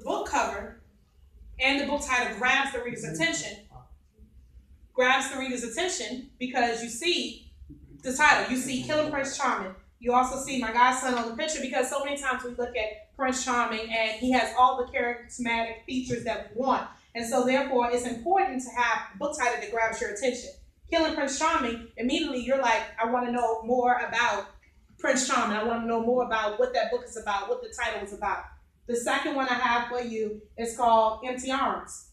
book cover and the book title grabs the reader's attention. Grabs the reader's attention because you see the title. You see Killing Prince Charming. You also see my godson on the picture because so many times we look at Prince Charming and he has all the charismatic features that we want. And so therefore it's important to have a book title that grabs your attention. Killing Prince Charming, immediately you're like, I want to know more about Prince Charming. I want to know more about what that book is about, what the title is about. The second one I have for you is called Empty Arms,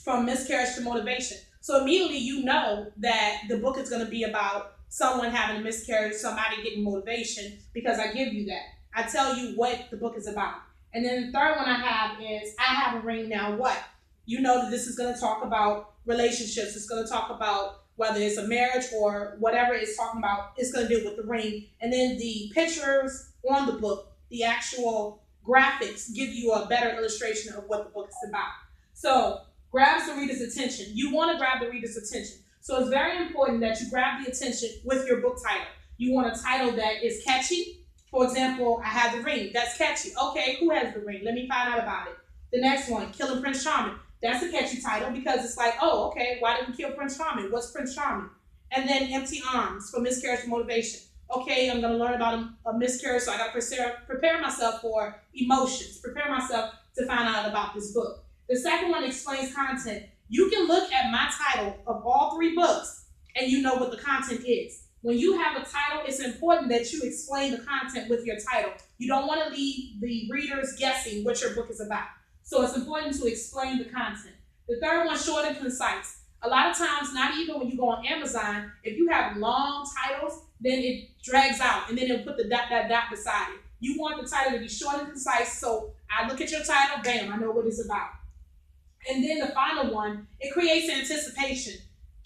From Miscarriage to Motivation. So immediately you know that the book is going to be about someone having a miscarriage, somebody getting motivation, because I give you that. I tell you what the book is about. And then the third one I have is I Have a Ring, Now What? You know that this is going to talk about relationships. It's going to talk about whether it's a marriage or whatever it's talking about, it's going to deal with the ring. And then the pictures on the book, the actual graphics, give you a better illustration of what the book is about. So grabs the reader's attention. You want to grab the reader's attention. So it's very important that you grab the attention with your book title. You want a title that is catchy. For example, I Have the Ring. That's catchy. Okay, who has the ring? Let me find out about it. The next one, Killing Prince Charming. That's a catchy title because it's like, oh, okay, why did we kill Prince Charming? What's Prince Charming? And then Empty Arms, From Miscarriage to Motivation. Okay, I'm going to learn about a miscarriage, so I got to prepare myself for emotions, prepare myself to find out about this book. The second one explains content. You can look at my title of all three books and you know what the content is. When you have a title, it's important that you explain the content with your title. You don't want to leave the readers guessing what your book is about. So it's important to explain the content. The third one, short and concise. A lot of times, not even when you go on Amazon, if you have long titles, then it drags out and then it'll put the dot beside it. You want the title to be short and concise. So I look at your title, bam, I know what it's about. And then the final one, it creates anticipation.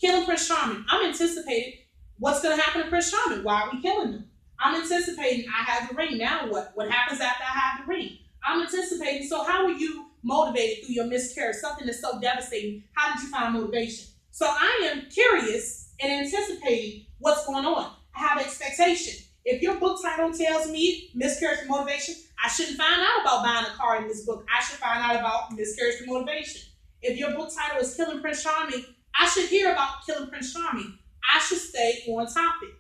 Killing Prince Charming. I'm anticipating what's going to happen to Prince Charming. Why are we killing him? I'm anticipating I have the ring. Now what? What happens after I have the ring? I'm anticipating. So how are you motivated through your miscarriage? Something that's so devastating. How did you find motivation? So I am curious and anticipating what's going on. I have expectation. If your book title tells me miscarriage to motivation, I shouldn't find out about buying a car in this book. I should find out about miscarriage to motivation. If your book title is Killing Prince Charming, I should hear about Killing Prince Charming. I should stay on topic.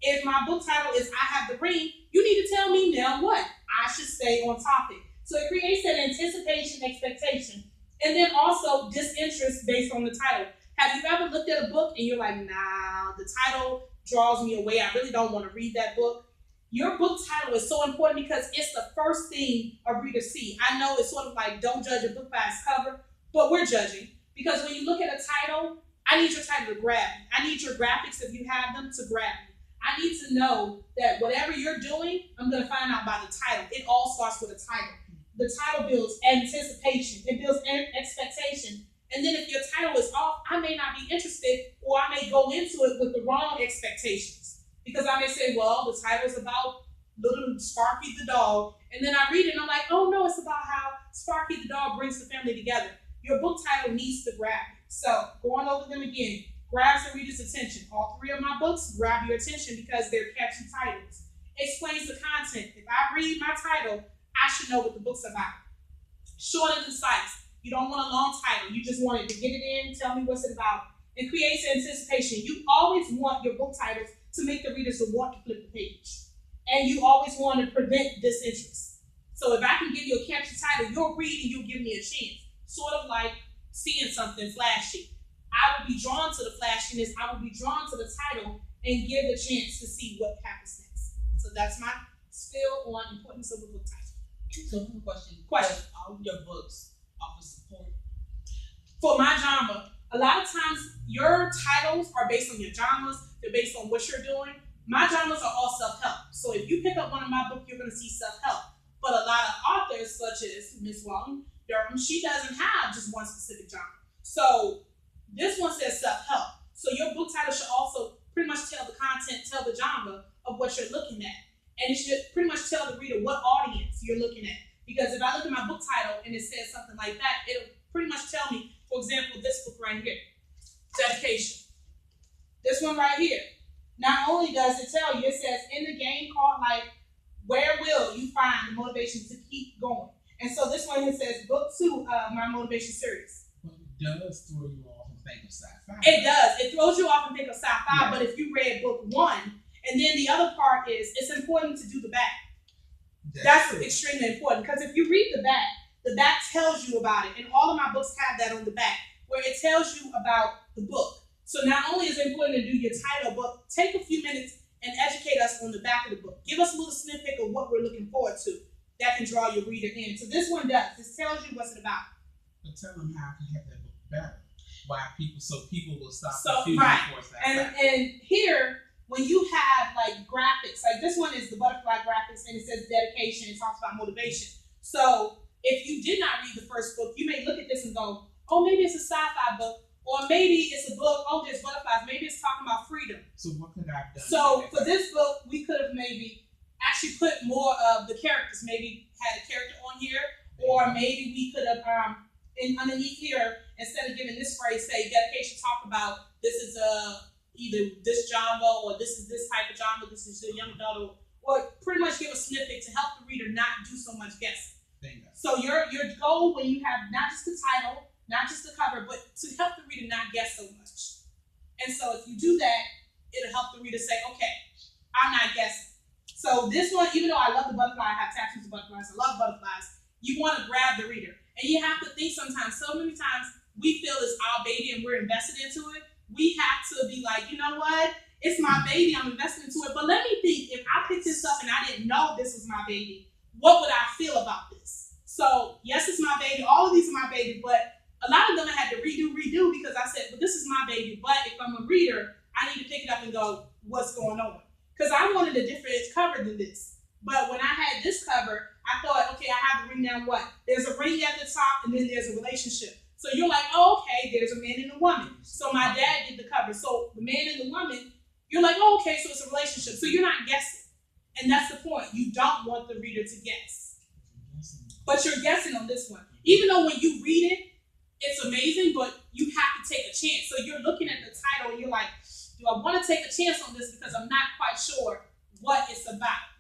If my book title is I Have the Ring, you need to tell me now what? I should stay on topic. So it creates that anticipation, expectation, and then also disinterest based on the title. Have you ever looked at a book and you're like, nah, the title draws me away. I really don't want to read that book. Your book title is so important because it's the first thing a reader sees. I know it's sort of like don't judge a book by its cover, but we're judging. Because when you look at a title, I need your title to grab me. I need your graphics, if you have them, to grab me. I need to know that whatever you're doing, I'm going to find out by the title. It all starts with a title. The title builds anticipation. It builds expectation. And then if your title is off, I may not be interested, or I may go into it with the wrong expectations. Because I may say, well, the title is about little Sparky the dog. And then I read it and I'm like, oh no, it's about how Sparky the dog brings the family together. Your book title needs to grab you. So going over them again, grabs the reader's attention. All three of my books grab your attention because they're catchy titles. Explains the content. If I read my title, I should know what the book's about. Short and concise. You don't want a long title. You just want it to get it in, tell me what's it about. It creates anticipation. You always want your book titles to make the readers want to flip the page. And you always want to prevent disinterest. So if I can give you a catchy title, you'll read and you'll give me a chance. Sort of like seeing something flashy. I would be drawn to the flashiness. I would be drawn to the title and give the chance to see what happens next. So that's my spill on importance of a book title. So one question. All your books offer support? For my genre, a lot of times your titles are based on your genres. They're based on what you're doing. My genres are all self-help. So if you pick up one of my books, you're going to see self-help. But a lot of authors, such as Ms. Walton Durham, she doesn't have just one specific genre. So this one says self-help. So your book title should also pretty much tell the content, tell the genre of what you're looking at. And it should pretty much tell the reader what audience you're looking at. Because if I look at my book title and it says something like that, it'll pretty much tell me, for example, this book right here, Dedication. This one right here. Not only does it tell you, it says in the game called life, where will you find the motivation to keep going? And so this one one here says book 2 of my motivation series. But it does throw you off and think of sci-fi. It does. It throws you off and think of sci-fi, Yeah. but if you read book 1, and then the other part is it's important to do the back. That's extremely important, because if you read the back tells you about it, and all of my books have that on the back, where it tells you about the book. So not only is it important to do your title, but take a few minutes and educate us on the back of the book. Give us a little snippet of what we're looking forward to that can draw your reader in. So this one does. This tells you what's it about. But tell them how to have that book better. So people will stop confusing for sci-fi. And here, when you have like graphics, like this one is the butterfly graphics, and it says dedication. It talks about motivation. So if you did not read the first book, you may look at this and go, oh, maybe it's a sci-fi book, or maybe it's a book, oh, there's butterflies. Maybe it's talking about freedom. So what could I have done? So for this book, we could have maybe actually put more of the characters, maybe had a character on here, or maybe we could have, underneath here, instead of giving this phrase, say dedication, talk about this is either this genre, or this is this type of genre, this is a young adult, or pretty much give a snippet to help the reader not do so much guessing. Bingo. So your goal when you have not just the title, not just the cover, but to help the reader not guess so much. And so if you do that, it'll help the reader say, okay, I'm not guessing. So this one, even though I love the butterfly, I have tattoos of butterflies, I love butterflies, you want to grab the reader. And you have to think sometimes, so many times we feel it's our baby and we're invested into it. We have to be like, you know what? It's my baby, I'm invested into it. But let me think, if I picked this up and I didn't know this was my baby, what would I feel about this? So yes, it's my baby. All of these are my baby, but a lot of them I had to redo because I said, well, this is my baby. But if I'm a reader, I need to pick it up and go, what's going on? Because I wanted a different cover than this. But when I had this cover, I thought, okay, I have to ring down what? There's a ring at the top, and then there's a relationship. So you're like, oh, okay, there's a man and a woman. So my dad did the cover. So the man and the woman, you're like, oh, okay, so it's a relationship. So you're not guessing. And that's the point. You don't want the reader to guess. But you're guessing on this one. Even though when you read it, it's amazing, but you have to take a chance. So you're looking at the title and you're like, do I want to take a chance on this because I'm not quite sure what it's about?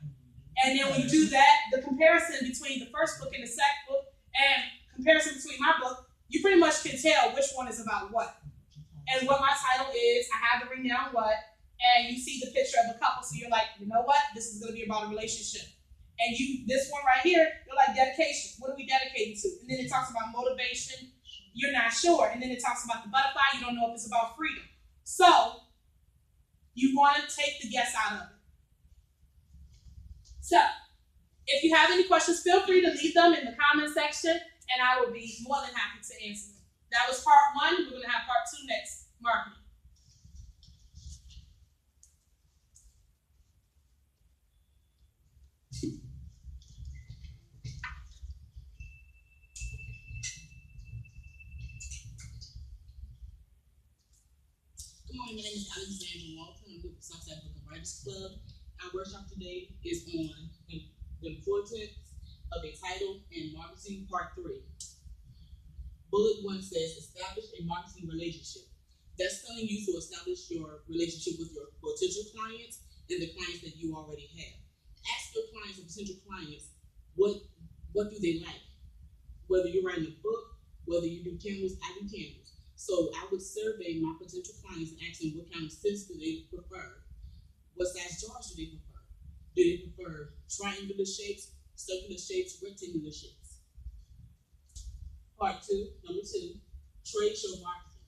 And then when you do that, the comparison between the first book and the second book and comparison between my book, you pretty much can tell which one is about what. And what my title is, I have to ring down what, and you see the picture of a couple, so you're like, you know what? This is going to be about a relationship. And this one right here, you're like, dedication. What are we dedicating to? And then it talks about motivation. You're not sure. And then it talks about the butterfly. You don't know if it's about freedom. So you want to take the guess out of it. So if you have any questions, feel free to leave them in the comment section, and I will be more than happy to answer them. That was part 1. We're going to have part 2 next, marketing. Good morning, my name is Alexandra Walton. I'm with the Southside Book and Writers Club. Our workshop today is on the importance of a title and marketing, part 3. Bullet 1 says, establish a marketing relationship. That's telling you to establish your relationship with your potential clients and the clients that you already have. Ask your clients or potential clients, what do they like? Whether you're writing a book, whether you do candles, I do candles. So I would survey my potential clients and ask them what kind of scents do they prefer. What size jars do they prefer? Do they prefer triangular shapes, circular shapes, rectangular shapes? Part 2, number 2, trade show marketing.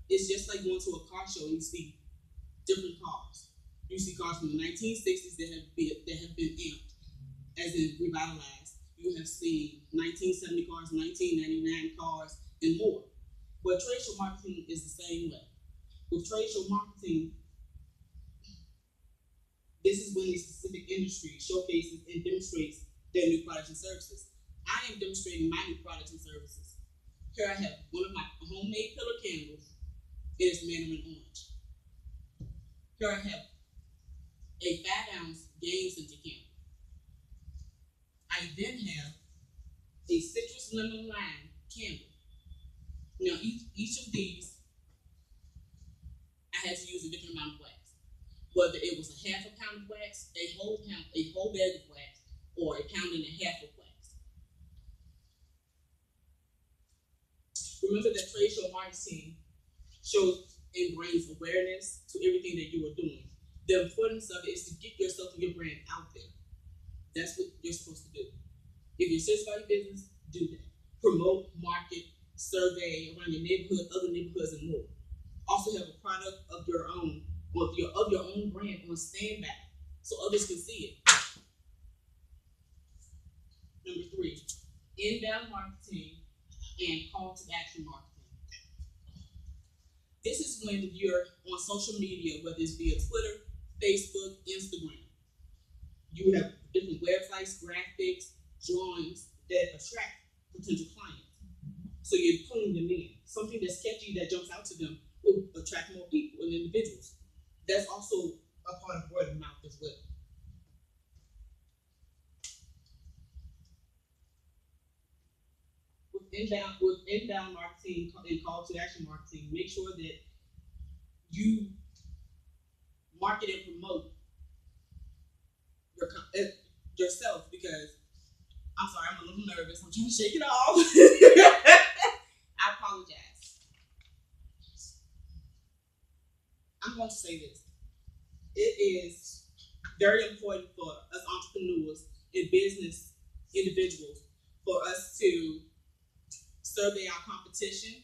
It's just like going to a car show and you see different cars. You see cars from the 1960s that have been amped, as in revitalized. You have seen 1970 cars, 1999 cars, and more. But trade show marketing is the same way. With trade show marketing, this is when a specific industry showcases and demonstrates their new products and services. I am demonstrating my new products and services. Here I have one of my homemade pillar candles. It is mandarin orange. Here I have a 5-ounce game center candle. I then have a citrus lemon lime candle. Now each of these, I had to use a different amount of wax. Whether it was a half a pound of wax, a whole bag of wax, or a pound and a half of wax. Remember that trade show marketing shows and brings awareness to everything that you are doing. The importance of it is to get yourself and your brand out there. That's what you're supposed to do. If you're serious about your business, do that. Promote, market, survey around your neighborhood, other neighborhoods, and more. Also have a product of your own, or of your own brand on standby, so others can see it. Number 3, inbound marketing and call to action marketing. This is when you're on social media, whether it's via Twitter, Facebook, Instagram. You have different websites, graphics, drawings that attract potential clients. So you're pulling them in. Something that's catchy that jumps out to them will attract more people and individuals. That's also a part of word of mouth as well. With inbound marketing and call to action marketing, make sure that you market and promote yourself, because I'm sorry, I'm a little nervous. I'm trying to shake it off. I apologize. I'm going to say this. It is very important for us entrepreneurs and business individuals for us to survey our competition,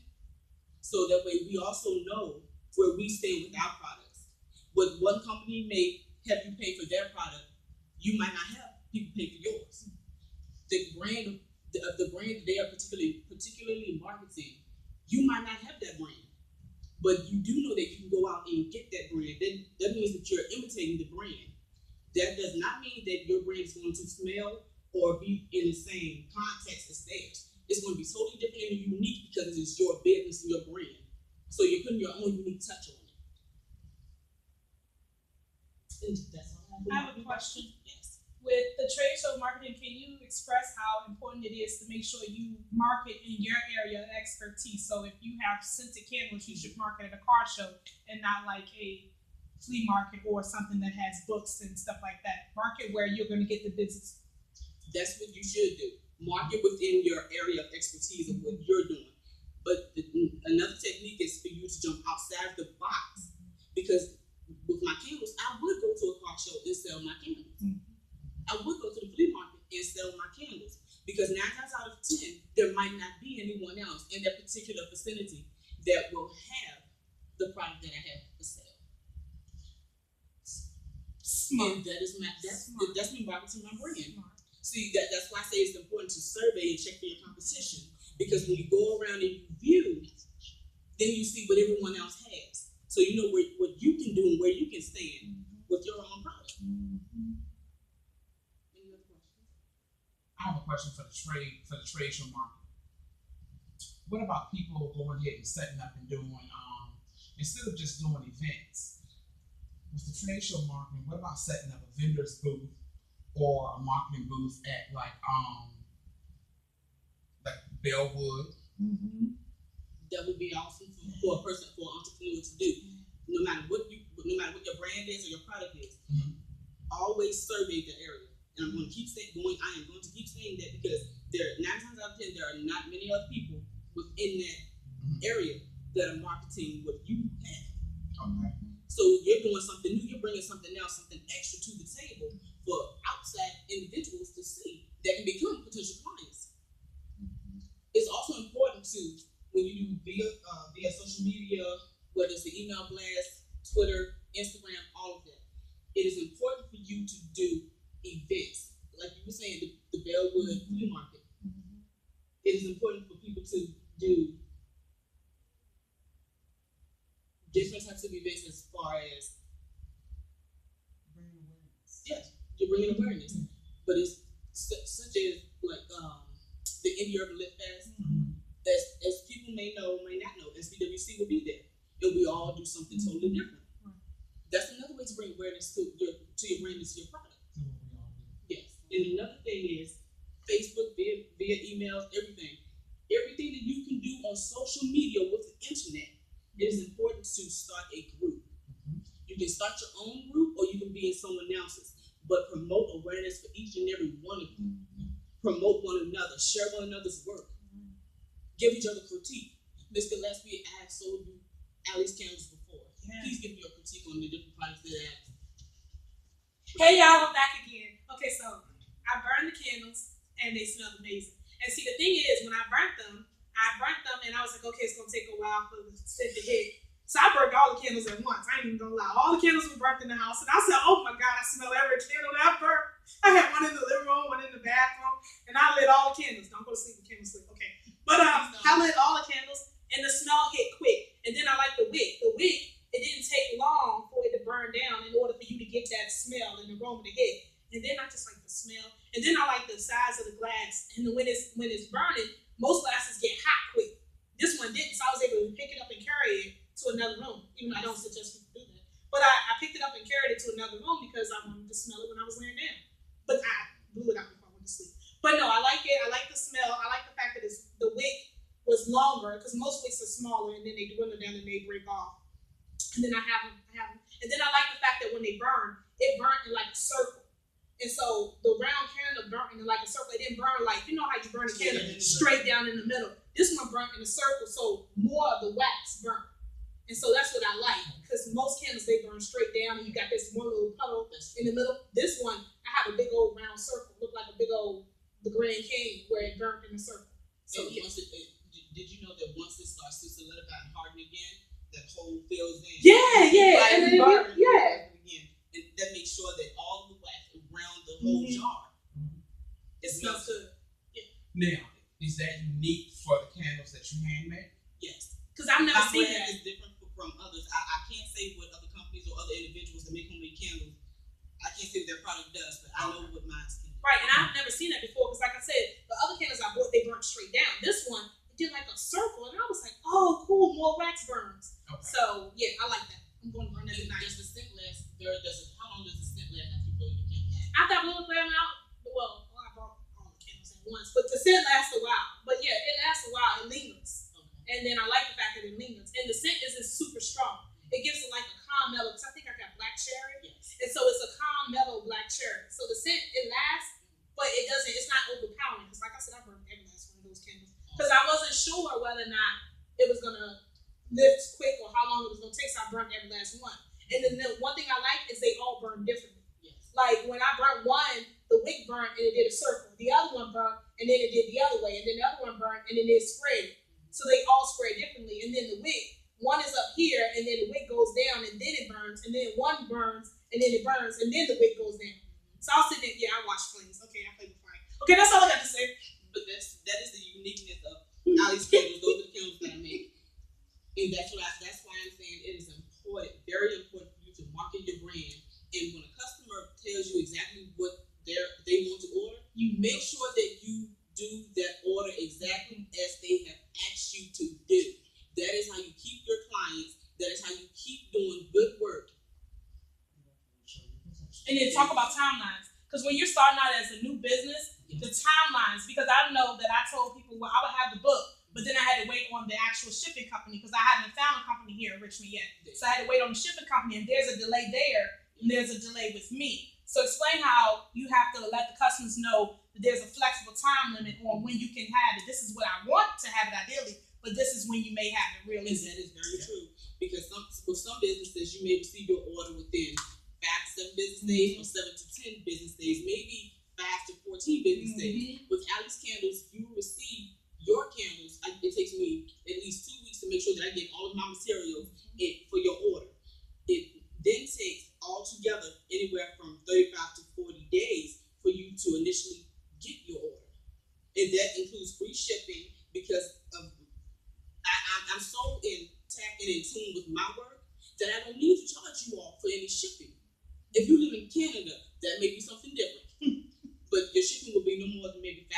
so that way we also know where we stand with our products. What one company may have you pay for their product, you might not have people pay for yours. The brand that they are particularly marketing, you might not have that brand, but you do know that you can go out and get that brand. That means that you're imitating the brand. That does not mean that your brand is going to smell or be in the same context as theirs. It's going to be totally different and unique because it's your business and your brand. So you're putting your own unique touch on it. And that's all I have a question. Yes. With the trade show marketing, can you express how important it is to make sure you market in your area of expertise? So if you have scented candles, you should market at a car show and not like a flea market or something that has books and stuff like that. Market where you're going to get the business. That's what you should do. Market within your area of expertise of what you're doing. But another technique is for you to jump outside the box. Because with my candles, I would go to a car show and sell my candles. I would go to the flea market and sell my candles. Because 9 times out of 10, there might not be anyone else in that particular vicinity that will have the product that I have to sell. Smart. And that's me marketing my brand. Smart. See, that's why I say it's important to survey and check for your competition. Because when you go around and you view, then you see what everyone else has. So you know what you can do and where you can stand with your own product. Any other questions? I have a question for the trade show market. What about people going ahead and setting up and doing instead of just doing events with the trade show marketing? What about setting up a vendor's booth or a marketing booth at like Bellwood? That would be awesome for an entrepreneur to do. No matter what your brand is or your product is, always survey the area. And I'm going to keep saying that because there 9 times out of 10 there are not many other people within that area that are marketing what you have. Okay. So you're doing something new. You're bringing something else, something extra to the table for outside individuals to see that can become potential clients. It's also important to, when you do via social media, whether it's the email blast, Twitter, Instagram, all of that, it is important for you to do events. Like you were saying, the Bellwood flea market. It is important for people to do different types of events as far as Bringing awareness. Yes, you're bringing awareness. But it's such as like the Indie Urban Lit Fest. As people may know, may not know, SBWC will be there, and we all do something totally different. That's another way to bring awareness to your brand and to your product. Yes, and another thing is Facebook, via emails, everything that you can do on social media with the internet. It is important to start a group. You can start your own group, or you can be in someone else's, but promote awareness for each and every one of you. Promote one another, share one another's work, give each other critique. Miss Gillespie, I have sold you Alice candles before. Yeah. Please give me your critique on the different products that I have. Hey y'all, I'm back again. Okay, so I burned the candles and they smelled amazing. And see, the thing is, when I burnt them and I was like, okay, it's gonna take a while for the scent to hit. So I burnt all the candles at once. I ain't even gonna lie. All the candles were burnt in the house, and I said, oh my God, I smell every candle that I burnt. I had one in the living room, one in the bathroom, and I lit all the candles. Don't go to sleep with candles lit, okay? But I lit all the candles, and the smell hit quick. And then I like the wick. The wick, it didn't take long for it to burn down in order for you to get that smell and the aroma to hit. And then I just like the smell. And then I like the size of the glass. And when it's burning, most glasses get hot quick. This one didn't, so I was able to pick it up and carry it to another room. Even though I don't suggest people do that. But I picked it up and carried it to another room because I wanted to smell it when I was laying down. But I blew it out before I went to sleep. But no, I like it. I like the smell. I like the fact that the wick was longer because most wicks are smaller and then they dwindle down and they break off. And then I have them. And then I like the fact that when they burn, it burnt in like a circle. And so the round candle burnt in like a circle. It didn't burn like, you know how you burn a candle straight down in the middle. This one burnt in a circle, so more of the wax burnt. And so that's what I like, because most candles, they burn straight down and you got this one little puddle in the middle. This one, I have a big old round circle, look like a big old, the Grand King, where it burnt in a circle. So yeah. Did you know that once it starts to solidify and harden again, that hole fills in? Yeah. Right, And then again. And that makes sure that all the wax around the whole jar. It smells good. Now, is that unique for the candles that you handmade? Yes. Because I've never seen brand that. is different from others. I can't say what other companies or other individuals that make homemade candles. I can't say what their product does, but I know what mine can do. Right, and I've never seen that before because, like I said, the other candles I bought, they burnt straight down. This one, it did like a circle, and I was like, oh, cool, more wax burns. Okay. So, yeah, I like that. I'm going to burn that tonight. Does the scent last? How long does the scent last after you blow your candle out? After I blow the flame out, well, I bought all the candles at once, but the scent lasts a while. But yeah, it lasts a while. It lingers. Okay. And then I like the fact that it lingers. And the scent isn't super strong. It gives it like a calm mellow, because I think I got black cherry. Yes. And so it's a calm mellow black cherry. So the scent, it lasts, but it's not overpowering. Because like I said, I burned every last one of those candles. Because I wasn't sure whether or not it was going to lift quick or how long it was going to take, so I burned every last one. And then the one thing I like is they all burn differently. Yes. Like when I burnt one, the wick burnt and it did a circle. The other one burnt and then it did the other way. And then the other one burnt and then it sprayed. So they all spray differently. And then the wick, one is up here and then the wick goes down and then it burns. And then one burns and then it burns and then the wick goes down. So I'll sit there, I watch flames. Okay, I play with fire. Okay, that's all I got to say. But that is the uniqueness of Ali's candles. Those are the candles that I make. And that's why I'm saying it is important, very important for you to market your brand. And when a customer tells you exactly what they want to order, you make sure that you do that order exactly as they have asked you to do. That is how you keep your clients. That is how you keep doing good work. And then talk about timelines. Because when you're starting out as a new business, the timelines, because I know that I told people, well, I would have the book, but then I had to wait on the actual shipping company because I hadn't found a company here in Richmond yet. So I had to wait on the shipping company, and there's a delay there, and there's a delay with me. So explain how you have to let the customers know that there's a flexible time limit on when you can have it. This is what I want to have it ideally, but this is when you may have it realistically. That is very true. Because with some businesses, you may receive your order within 5 to 7 business days or 7 to 10 business days, maybe 5 to 14 business days. With Alice Candles, you will receive your candles. It takes me at least 2 weeks to make sure that I get all of my materials for your order. It then takes altogether anywhere from 35 to 40 days for you to initially get your order. And that includes free shipping because I'm so intact and in tune with my work that I don't need to charge you all for any shipping. If you live in Canada, that may be something different. But your shipping will be no more than maybe $5.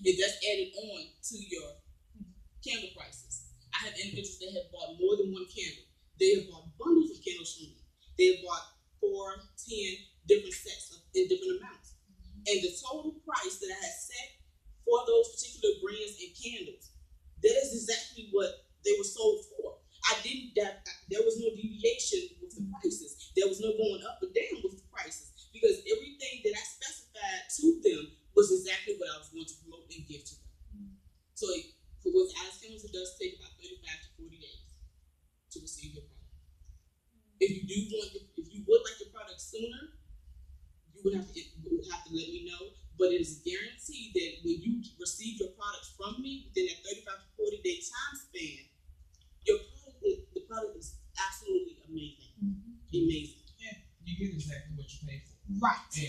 If that's added on to your candle prices. I have individuals that have bought more than one candle. They have bought bundles of candles from me. They have bought 4, 10 different sets in different amounts. And the total price that I had set for those particular brands and candles, that is exactly what they were sold for. There was no deviation with the prices. There was no going up or down with the prices because everything that I specified to them was exactly what I was going to promote and give to them. So with Alice Candles, it does take about 35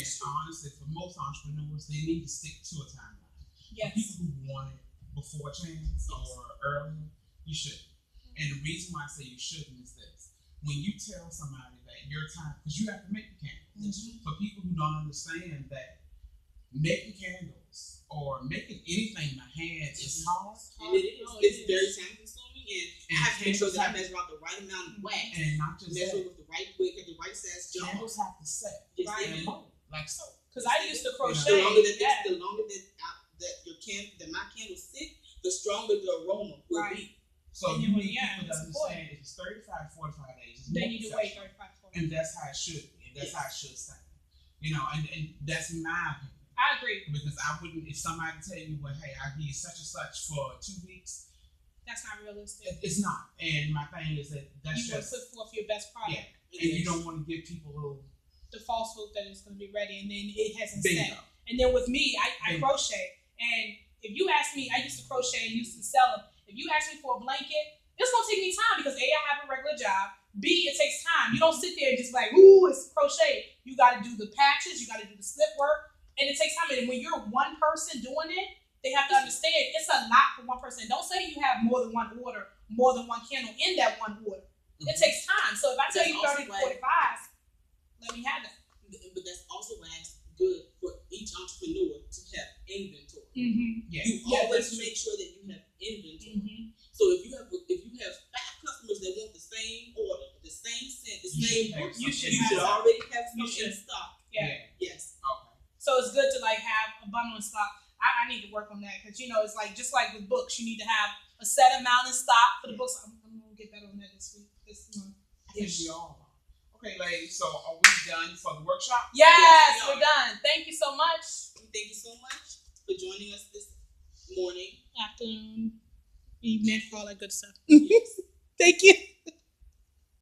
And honestly, for most entrepreneurs, they need to stick to a timeline. Yes. For people who want it before chance or earlier, you shouldn't. And the reason why I say you shouldn't is this. When you tell somebody that your time, because you have to make the candles. For people who don't understand that making candles or making anything by hand is hard. And it is. It's very time consuming, and I have to make sure that I measure out the right amount of wax. And not just measure that. with the right wick and the right size jar. Candles have to set. Yes, Right. they And do. mold, like so. Because I used to The crochet. longer that Yeah. the longer that my candles sit, the stronger the aroma will Right. be. So And you you- need yeah, people to it's important. understand if it's 35 to 45 days, it's Then more you need to wait perception. 35 40. And that's how it should be. And that's how it should stay. You know, and that's my opinion. I agree. Because I wouldn't, if somebody tell you, well, hey, I give you such and such for 2 weeks, That's not realistic. it's not. And my thing is that that's You want just, to put forth your best product. yeah. And you don't want to give people a little The false hope that it's going to be ready, and then it hasn't bingo. set. And then with me, I Bingo. crochet. And if you ask me, I used to crochet and used to sell them. If you ask me for a blanket, it's going to take me time because A, I have a regular job. B, it takes time. You don't sit there and just like, ooh, it's crochet. You got to do the patches. You got to do the slip work. And it takes time. And when you're one person doing it, they have to understand it's a lot for one person. Don't say you have more than one order, more than one candle in that one order. It takes time. So if I tell That's you also 30 to why- 45, let me have that. But that's also why it's good for each entrepreneur to have inventory. Mm-hmm. Yeah. You Yeah, always that's true. make sure that you have inventory. Mm-hmm. So if you have 5 customers that want the same order, the same scent, the You same should have work, you you should should have- already have you some should. in stock. Yeah. Yes. Okay. So it's good to like have a bundle in stock. I need to work on that because it's like just like with books, you need to have a set amount in stock for the books. I'm gonna get better on that this month. I think we all are. Okay, ladies, so are we done for the workshop? Yes, Yes, we we're done. Thank you so much. Thank you so much for joining us this morning. Afternoon, evening, all that good stuff. Yes. Thank you.